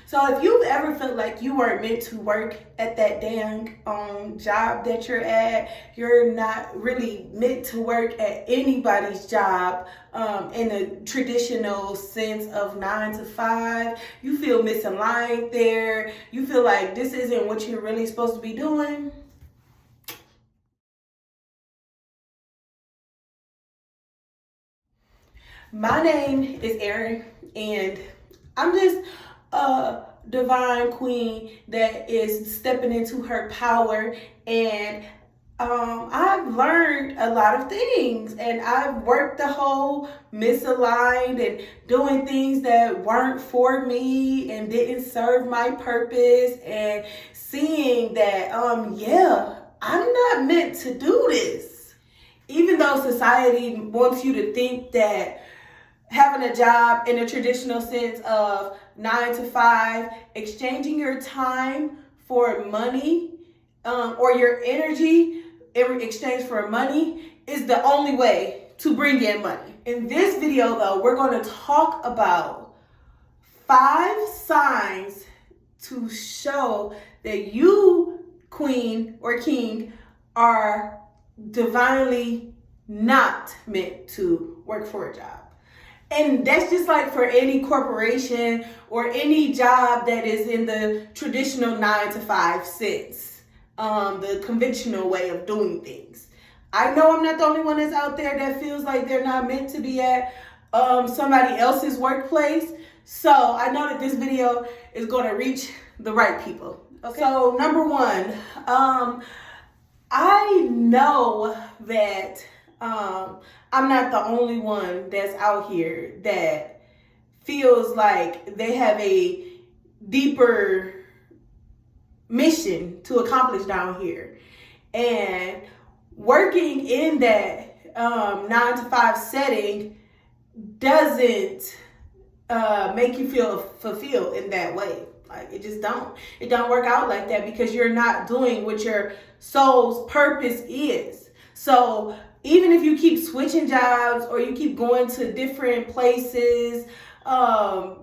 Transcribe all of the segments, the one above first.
So if you've ever felt like you weren't meant to work at that dang job that you're at, you're not really meant to work at anybody's job in a traditional sense of 9 to 5, you feel misaligned there, you feel like this isn't what you're really supposed to be doing. My name is Erin, and I'm just a divine queen that is stepping into her power. And I've learned a lot of things, and I've worked the whole misaligned and doing things that weren't for me and didn't serve my purpose, and seeing that, I'm not meant to do this. Even though society wants you to think that having a job in a traditional sense of 9 to 5, exchanging your time for money or your energy in exchange for money is the only way to bring in money. In this video though, we're going to talk about 5 signs to show that you, queen or king, are divinely not meant to work for a job. And that's just like for any corporation or any job that is in the traditional 9 to 5 sense, the conventional way of doing things. I know I'm not the only one that's out there that feels like they're not meant to be at somebody else's workplace. So I know that this video is going to reach the right people. Okay. So number 1, I know that I'm not the only one that's out here that feels like they have a deeper mission to accomplish down here. And working in that 9 to 5 setting doesn't make you feel fulfilled in that way. Like it don't work out like that, because you're not doing what your soul's purpose is. So even if you keep switching jobs or you keep going to different places, that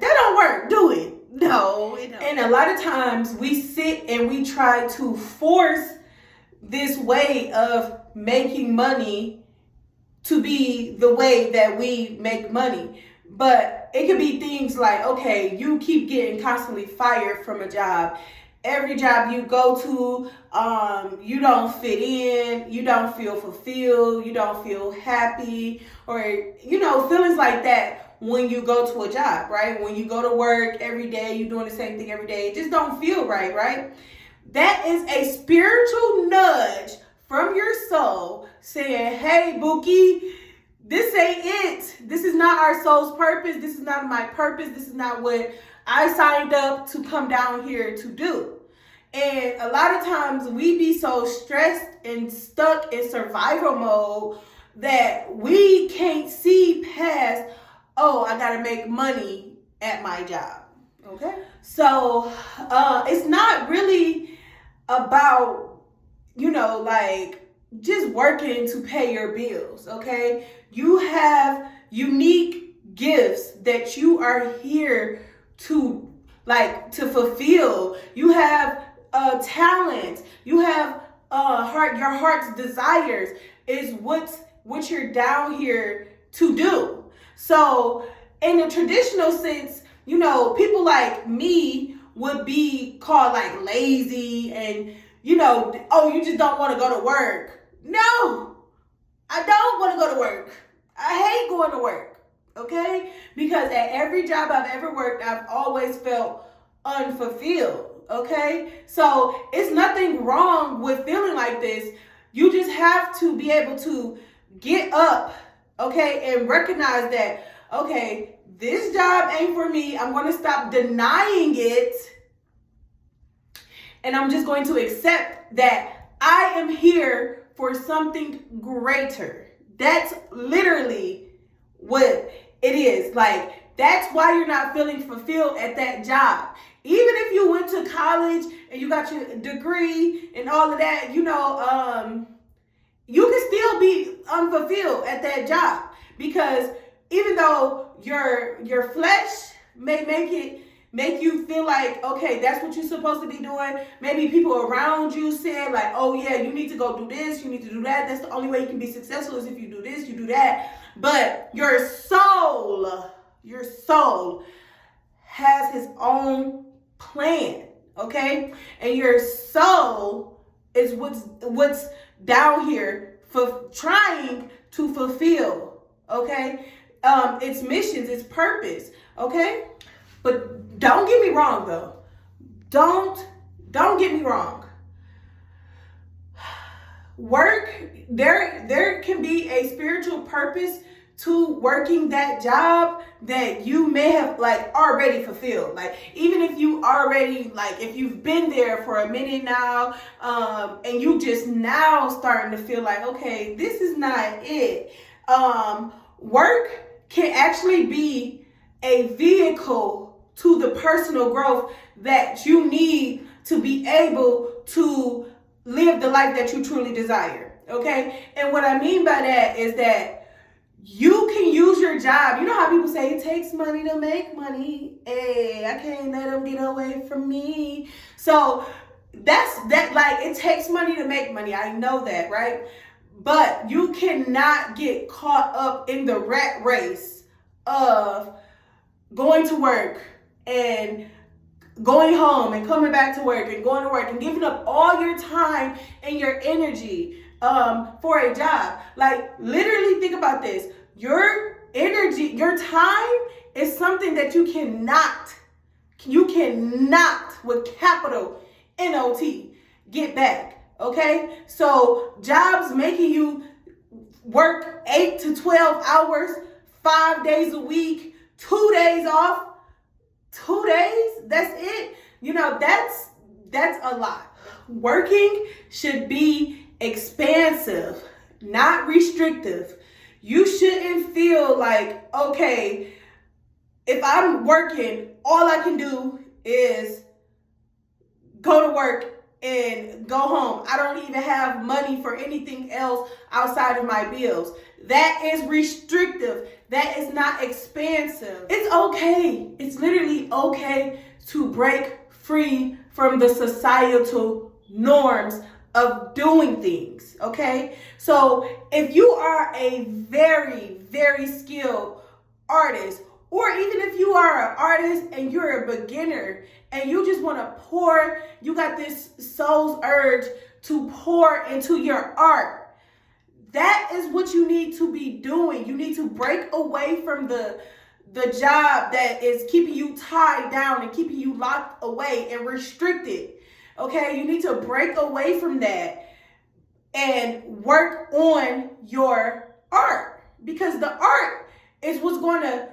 don't work, do it? No, it don't. And a lot of times we sit and we try to force this way of making money to be the way that we make money. But it could be things like, okay, you keep getting constantly fired from a job. Every job you go to, you don't fit in, you don't feel fulfilled, you don't feel happy, or, feelings like that when you go to a job, right? When you go to work every day, you're doing the same thing every day, it just don't feel right? That is a spiritual nudge from your soul saying, hey, Bookie, this ain't it. This is not our soul's purpose. This is not my purpose. This is not what I signed up to come down here to do. And a lot of times we be so stressed and stuck in survival mode that we can't see past, I gotta make money at my job. Okay. So it's not really about, just working to pay your bills. Okay. You have unique gifts that you are here to fulfill. You have talent. You have your heart's desires is what you're down here to do. So in a traditional sense, people like me would be called like lazy and, you just don't want to go to work. No, I don't want to go to work. I hate going to work. Okay? Because at every job I've ever worked, I've always felt unfulfilled. Okay? So it's nothing wrong with feeling like this. You just have to be able to get up, okay, and recognize that, okay, this job ain't for me. I'm going to stop denying it. And I'm just going to accept that I am here for something greater. That's literally what it is. Like, that's why you're not feeling fulfilled at that job. Even if you went to college and you got your degree and all of that, you can still be unfulfilled at that job, because even though your flesh may make it make you feel like, okay, that's what you're supposed to be doing. Maybe people around you said like, oh yeah, you need to go do this, you need to do that. That's the only way you can be successful is if you do this, you do that. But your soul has his own plan, okay? And your soul is what's down here for trying to fulfill, okay? Its missions, its purpose, okay? But don't get me wrong though. Don't get me wrong. Work, there can be a spiritual purpose to working that job that you may have like already fulfilled. Like even if you already, like if you've been there for a minute now, and you just now starting to feel like, okay, this is not it. Work can actually be a vehicle to the personal growth that you need to be able to live the life that you truly desire, okay? And what I mean by that is that you can use your job. You know how people say it takes money to make money. Hey, I can't let them get away from me. So that's like it takes money to make money. I know that, right? But you cannot get caught up in the rat race of going to work and going home and coming back to work and going to work and giving up all your time and your energy for a job. Like literally think about this. Your energy, your time is something that you cannot with capital N-O-T get back. Okay? So jobs making you work 8 to 12 hours, 5 days a week, 2 days off, 2 days, that's it. You know, that's a lot. Working should be expansive, not restrictive. You shouldn't feel like, okay, if I'm working, all I can do is go to work and go home. I don't even have money for anything else outside of my bills. That is restrictive. That is not expansive. It's okay. It's literally okay to break free from the societal norms of doing things, okay? So if you are a very, very skilled artist, or even if you are an artist and you're a beginner and you just want to pour, you got this soul's urge to pour into your art, that is what you need to be doing. You need to break away from the job that is keeping you tied down and keeping you locked away and restricted. Okay, you need to break away from that and work on your art, because the art is what's going to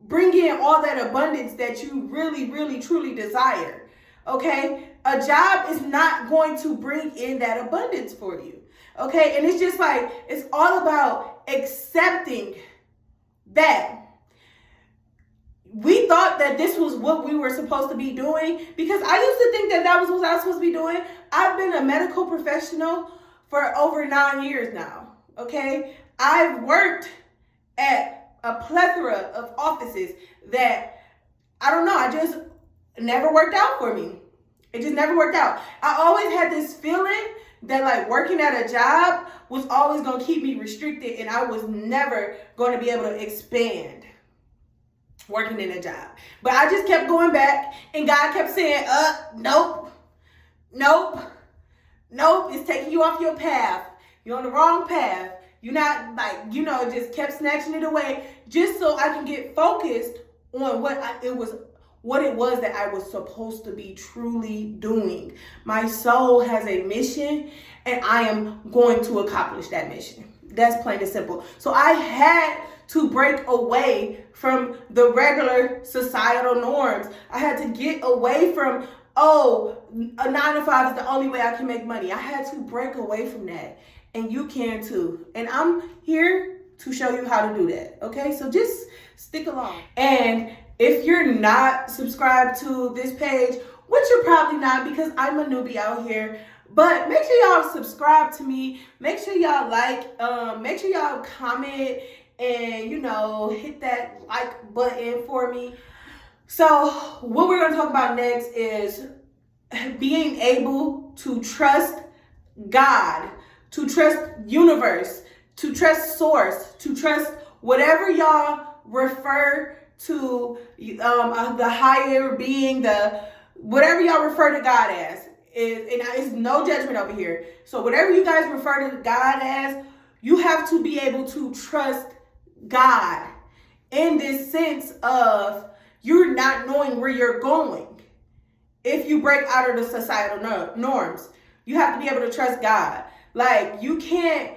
bring in all that abundance that you really, really, truly desire. Okay, a job is not going to bring in that abundance for you. Okay, and it's just like, it's all about accepting that. We thought that this was what we were supposed to be doing, because I used to think that that was what I was supposed to be doing. I've been a medical professional for over 9 years now, okay? I've worked at a plethora of offices that, I don't know, I just never worked out for me. It just never worked out. I always had this feeling that like working at a job was always going to keep me restricted, and I was never going to be able to expand working in a job. But I just kept going back, and God kept saying, nope, it's taking you off your path. You're on the wrong path. You're not, like, you know, just kept snatching it away just so I can get focused on what it was that I was supposed to be truly doing. My soul has a mission, and I am going to accomplish that mission. That's plain and simple. So I had to break away from the regular societal norms. I had to get away from, a 9 to 5 is the only way I can make money. I had to break away from that. And you can too. And I'm here to show you how to do that. Okay, so just stick along. And if you're not subscribed to this page, which you're probably not, because I'm a newbie out here, but make sure y'all subscribe to me. Make sure y'all like, make sure y'all comment, and, you know, hit that like button for me. So what we're going to talk about next is being able to trust God, to trust universe, to trust source, to trust whatever y'all refer to the higher being, the whatever y'all refer to God as. And it's no judgment over here. So whatever you guys refer to God as, you have to be able to trust God in this sense of you're not knowing where you're going. If you break out of the societal norms, you have to be able to trust God. Like you can't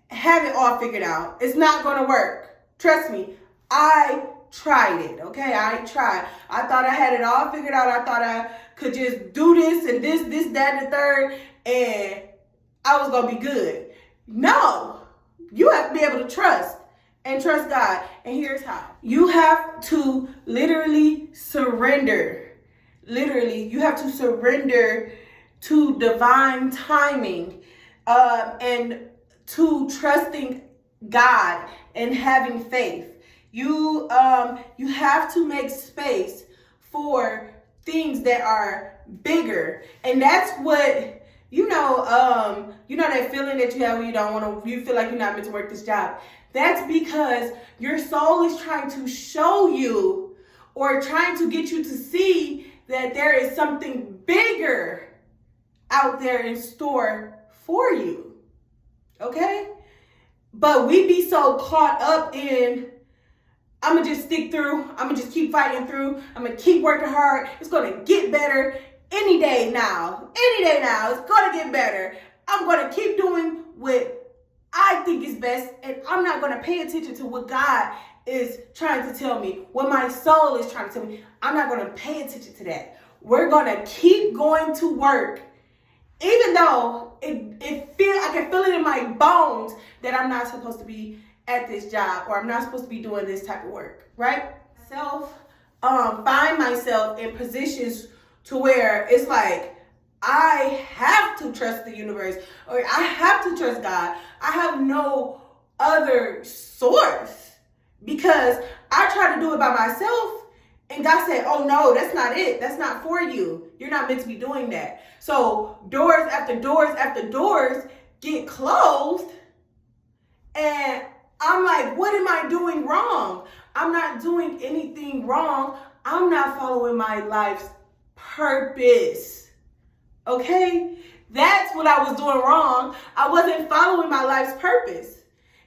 have it all figured out. It's not going to work. Trust me. I tried it. Okay. I tried. I thought I had it all figured out. I thought I could just do this and this, that, and the third, and I was going to be good. No, you have to be able to trust and trust God. And here's how. You have to literally surrender. Literally, you have to surrender to divine timing and to trusting God and having faith. You have to make space for things that are bigger, and that's what you know that feeling that you have when you feel like you're not meant to work this job. That's because your soul is trying to show you or trying to get you to see that there is something bigger out there in store for you. Okay? But we be so caught up in, I'm going to just stick through. I'm going to just keep fighting through. I'm going to keep working hard. It's going to get better any day now. Any day now. It's going to get better. I'm going to keep doing what I think is best, and I'm not going to pay attention to what God is trying to tell me, what my soul is trying to tell me. I'm not going to pay attention to that. We're going to keep going to work, even though I can feel it in my bones that I'm not supposed to be at this job, or I'm not supposed to be doing this type of work, right? Find myself in positions to where it's like, I have to trust the universe, or I have to trust God. I have no other source, because I tried to do it by myself, and God said, oh no, that's not it. That's not for you. You're not meant to be doing that. So doors after doors after doors get closed, and I'm like, what am I doing wrong? I'm not doing anything wrong. I'm not following my life's purpose. Okay? That's what I was doing wrong. I wasn't following my life's purpose.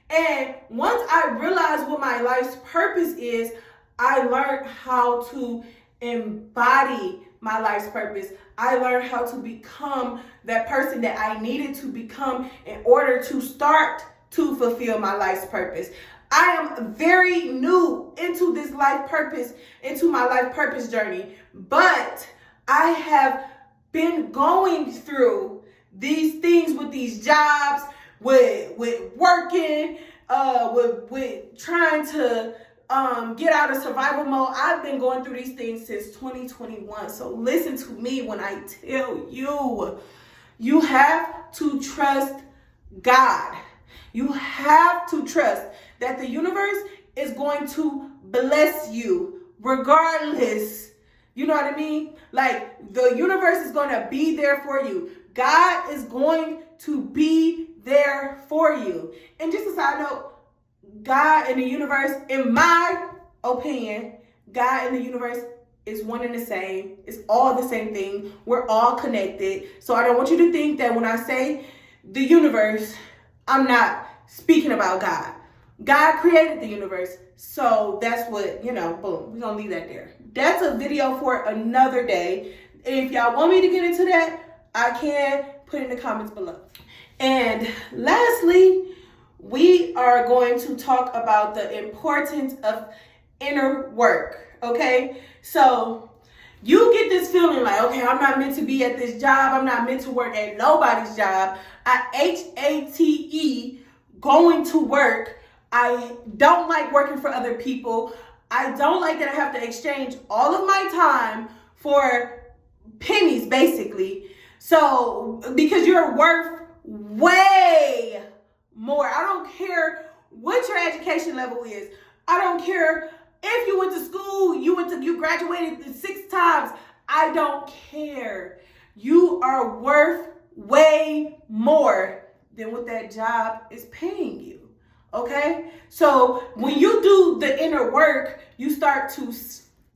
And once I realized what my life's purpose is, I learned how to embody my life's purpose. I learned how to become that person that I needed to become in order to start to fulfill my life's purpose. I am very new into this life purpose, into my life purpose journey, but I have been going through these things with these jobs, with working, with trying to get out of survival mode. I've been going through these things since 2021. So listen to me when I tell you, you have to trust God. You have to trust that the universe is going to bless you regardless. You know what I mean? Like, the universe is going to be there for you. God is going to be there for you. And just a side note, God and the universe, in my opinion, God and the universe is one and the same. It's all the same thing. We're all connected. So I don't want you to think that when I say the universe, I'm not speaking about God. God created the universe. So that's what, boom, we're going to leave that there. That's a video for another day. If y'all want me to get into that, I can put in the comments below. And lastly, we are going to talk about the importance of inner work, okay? So you get this feeling like, okay, I'm not meant to be at this job. I'm not meant to work at nobody's job. I hate going to work. I don't like working for other people. I don't like that I have to exchange all of my time for pennies, basically. So, because you're worth way more. I don't care what your education level is. I don't care If you went to school, you graduated 6 times, I don't care. You are worth way more than what that job is paying you. Okay? So when you do the inner work, you start to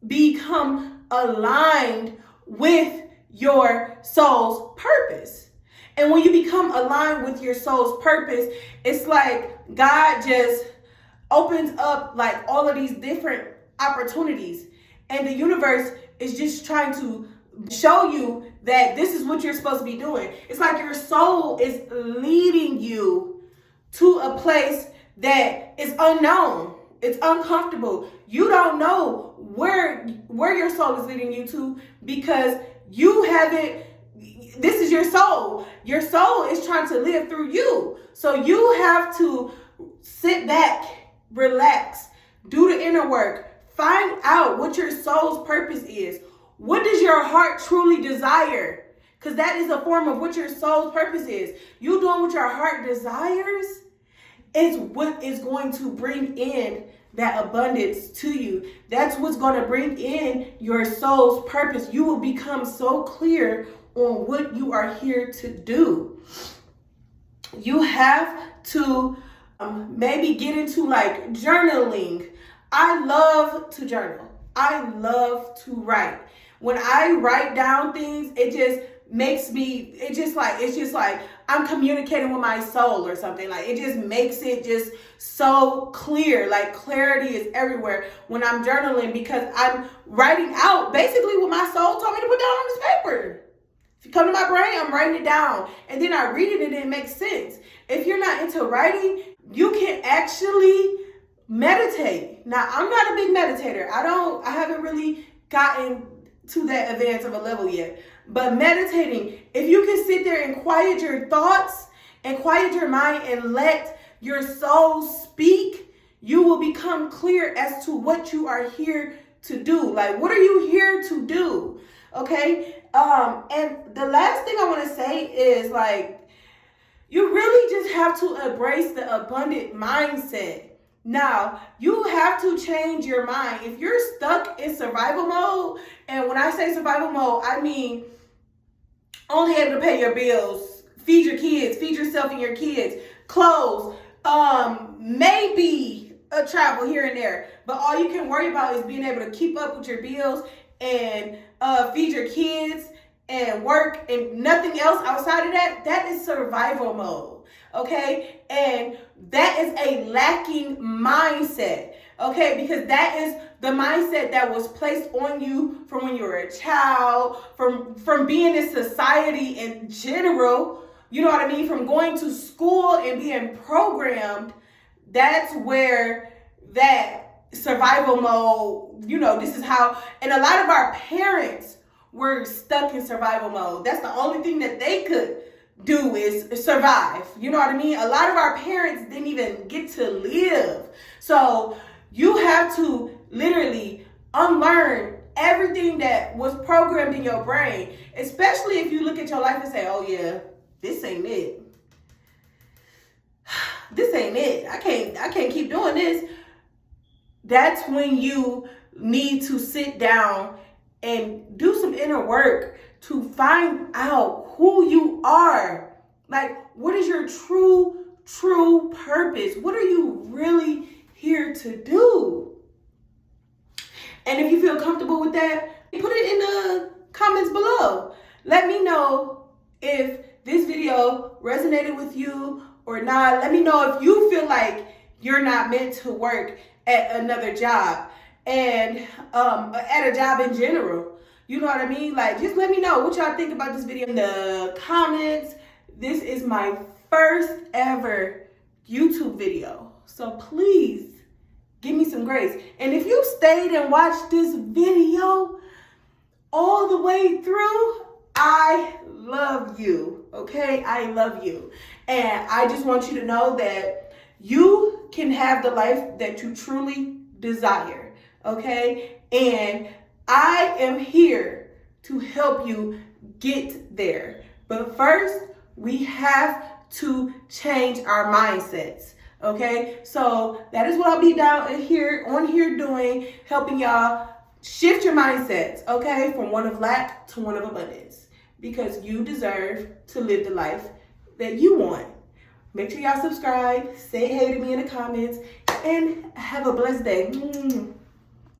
become aligned with your soul's purpose. And when you become aligned with your soul's purpose, it's like God just opens up like all of these different opportunities. And the universe is just trying to show you that this is what you're supposed to be doing. It's like your soul is leading you to a place that is unknown. It's uncomfortable. You don't know where your soul is leading you to because you haven't. This is your soul. Your soul is trying to live through you. So you have to sit back, relax, do the inner work, find out what your soul's purpose is. What does your heart truly desire? Because that is a form of what your soul's purpose is. You doing what your heart desires is what is going to bring in that abundance to you. That's what's going to bring in your soul's purpose. You will become so clear on what you are here to do. You have to maybe get into like journaling. I love to journal. I love to write. When I write down things, it just makes me, it's just like I'm communicating with my soul or something. Like it just makes it just so clear. Like clarity is everywhere when I'm journaling because I'm writing out basically what my soul told me to put down on this paper. If you come to my brain, I'm writing it down and then I read it and it makes sense. If you're not into writing, you can actually meditate. Now, I'm not a big meditator. I haven't really gotten to that advance of a level yet. But meditating, if you can sit there and quiet your thoughts and quiet your mind and let your soul speak, you will become clear as to what you are here to do. Like, what are you here to do? Okay? And the last thing I want to say is like, you really just have to embrace the abundant mindset. Now, you have to change your mind. If you're stuck in survival mode, and when I say survival mode, I mean only able to pay your bills, feed your kids, feed yourself and your kids, clothes, maybe a travel here and there. But all you can worry about is being able to keep up with your bills and feed your kids and work and nothing else outside of that. That is survival mode. Okay? And that is a lacking mindset. Okay? Because that is the mindset that was placed on you from when you were a child, from being in society in general. You know what I mean? From going to school and being programmed. That's where that survival mode, you know, this is how, and a lot of our parents were stuck in survival mode. That's the only thing that they could do is survive. You know what I mean? A lot of our parents didn't even get to live. So you have to literally unlearn everything that was programmed in your brain, especially if you look at your life and say, oh yeah, this ain't it. This ain't it. I can't keep doing this. That's when you need to sit down and do some inner work to find out who you are. Like, what is your true purpose? What are you really here to do? And if you feel comfortable with that, put it in the comments below. Let me know if this video resonated with you or not. Let me know if you feel like you're not meant to work at another job and at a job in general. You know what I mean? Like, just let me know what y'all think about this video in the comments. This is my first ever YouTube video. So please give me some grace. And if you stayed and watched this video all the way through, I love you. Okay? I love you. And I just want you to know that you can have the life that you truly desire. Okay? And I am here to help you get there. But first, we have to change our mindsets. Okay, so that is what I'll be down here on here doing, helping y'all shift your mindsets, okay, from one of lack to one of abundance, because you deserve to live the life that you want. Make sure y'all subscribe, say hey to me in the comments, and have a blessed day.